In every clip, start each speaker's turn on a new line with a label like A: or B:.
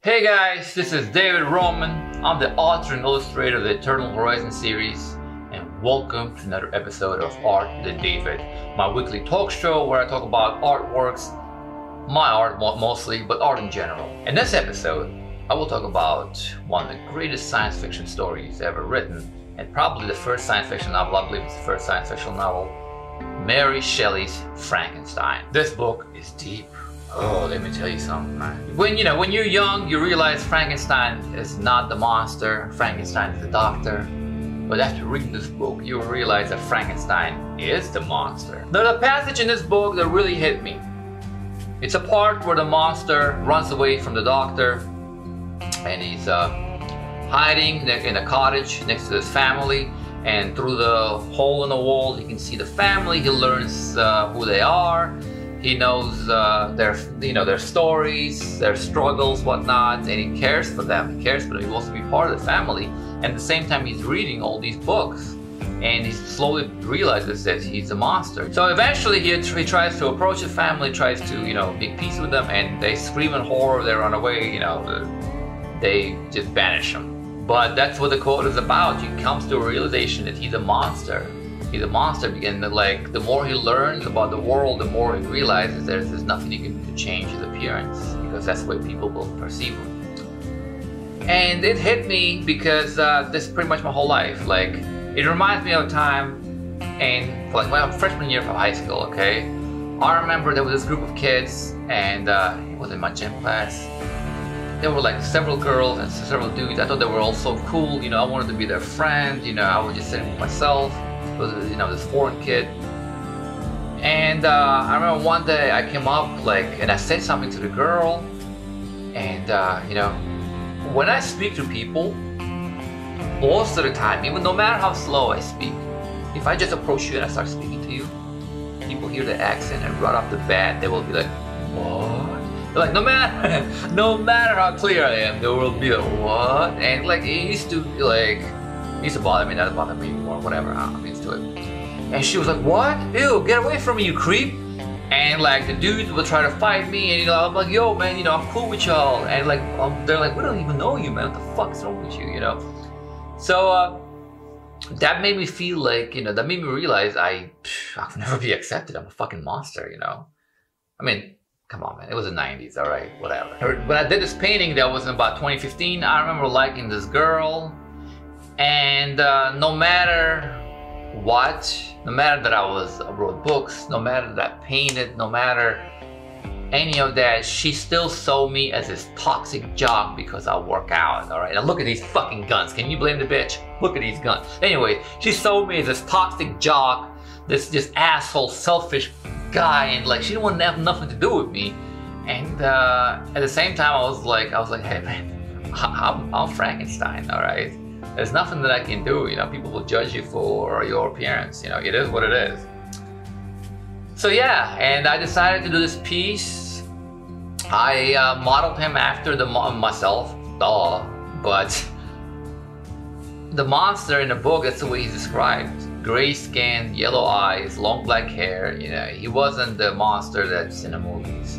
A: Hey guys, this is David Roman. I'm the author and illustrator of the Eternal Horizon series, and welcome to another episode of Art with David, my weekly talk show where I talk about artworks, my art mostly, but art in general. In this episode, I will talk about one of the greatest science fiction stories ever written, and probably the first science fiction novel. I believe it's the first science fiction novel, Mary Shelley's Frankenstein. This book is deep. Oh, let me tell you something, man. When you're young, you realize Frankenstein is not the monster. Frankenstein is the doctor. But after reading this book, you realize that Frankenstein is the monster. Now, the passage in this book that really hit me. It's a part where the monster runs away from the doctor, and he's hiding in a cottage next to his family. And through the hole in the wall, he can see the family. He learns who they are. He knows their stories, their struggles, whatnot, and he cares for them. He cares for them. He wants to be part of the family. And at the same time, he's reading all these books, and he slowly realizes that he's a monster. So eventually, he tries to approach the family, tries to make peace with them, and they scream in horror. They run away. They just banish him. But that's what the quote is about. He comes to a realization that he's a monster. He's a monster, and the more he learns about the world, the more he realizes there's nothing he can do to change his appearance, because that's the way people will perceive him. And it hit me because this is pretty much my whole life. It reminds me of a time in my freshman year of high school. Okay, I remember there was this group of kids, and it was in my gym class. There were several girls and several dudes. I thought they were all so cool. I wanted to be their friend. I was just sitting with myself. This foreign kid. And I remember one day I came up and I said something to the girl. And when I speak to people, most of the time, even no matter how slow I speak, if I just approach you and I start speaking to you, people hear the accent, and right off the bat they will be like, what? They're like, no matter how clear I am, they will be like, what? And it used to bother me, not bother me anymore, whatever, I'm used to it. And she was like, what? Ew, get away from me, you creep. And the dudes would try to fight me, and I'm like, yo man, I'm cool with y'all. And they're like, we don't even know you, man, what the fuck's wrong with you, So that made me feel that made me realize I'll never be accepted. I'm a fucking monster, I mean, come on, man. It was the 90s, all right, whatever. When I did this painting, that was in about 2015, I remember liking this girl. And no matter what, no matter that I wrote books, no matter that I painted, no matter any of that, she still saw me as this toxic jock because I work out, all right? And look at these fucking guns. Can you blame the bitch? Look at these guns. Anyway, she saw me as this toxic jock, this asshole, selfish guy, and she didn't want to have nothing to do with me. And at the same time, I was like, hey man, I'm Frankenstein, all right? There's nothing that I can do, people will judge you for your appearance, it is what it is. So yeah, and I decided to do this piece. I modeled him after myself, but the monster in the book, that's the way he's described. Gray skin, yellow eyes, long black hair, he wasn't the monster that's in the movies.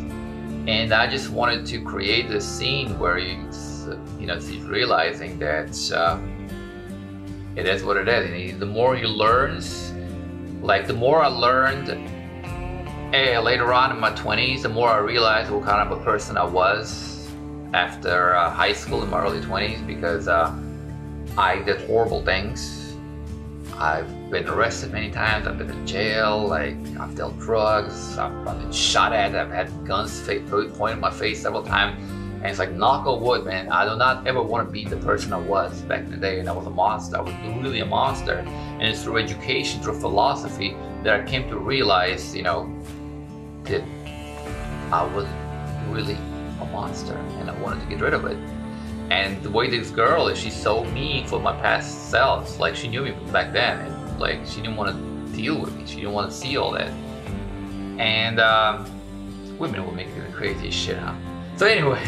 A: And I just wanted to create this scene where he's realizing that it is what it is. The more he learns, the more I learned later on in my 20s, the more I realized what kind of a person I was after high school in my early 20s, because I did horrible things. I've been arrested many times, I've been in jail, I've dealt drugs, I've been shot at, I've had guns pointed in my face several times. And it's knock on wood, man, I do not ever want to be the person I was back in the day, and I was a monster. I was really a monster. And it's through education, through philosophy, that I came to realize, that I was really a monster, and I wanted to get rid of it. And the way this girl is, she's so mean for my past selves. She knew me back then, and she didn't want to deal with me. She didn't want to see all that. And women will make the craziest shit, huh? So anyway.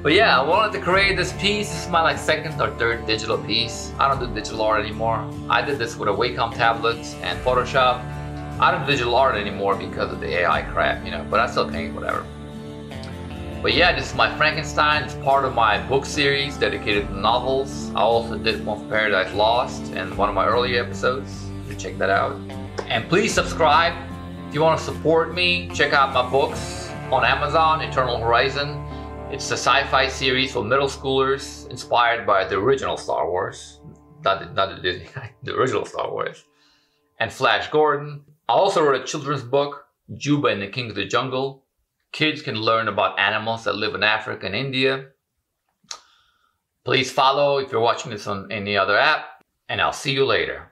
A: But yeah, I wanted to create this piece. This is my second or third digital piece. I don't do digital art anymore. I did this with a Wacom tablet and Photoshop. I don't do digital art anymore because of the AI crap, but I still paint, whatever. But yeah, this is my Frankenstein. It's part of my book series dedicated to novels. I also did one for Paradise Lost in one of my earlier episodes. You check that out. And please subscribe. If you want to support me, check out my books on Amazon, Eternal Horizon. It's a sci-fi series for middle schoolers inspired by the original Star Wars. Not the Disney, the original Star Wars. And Flash Gordon. I also wrote a children's book, Juba and the King of the Jungle. Kids can learn about animals that live in Africa and India. Please follow if you're watching this on any other app, and I'll see you later.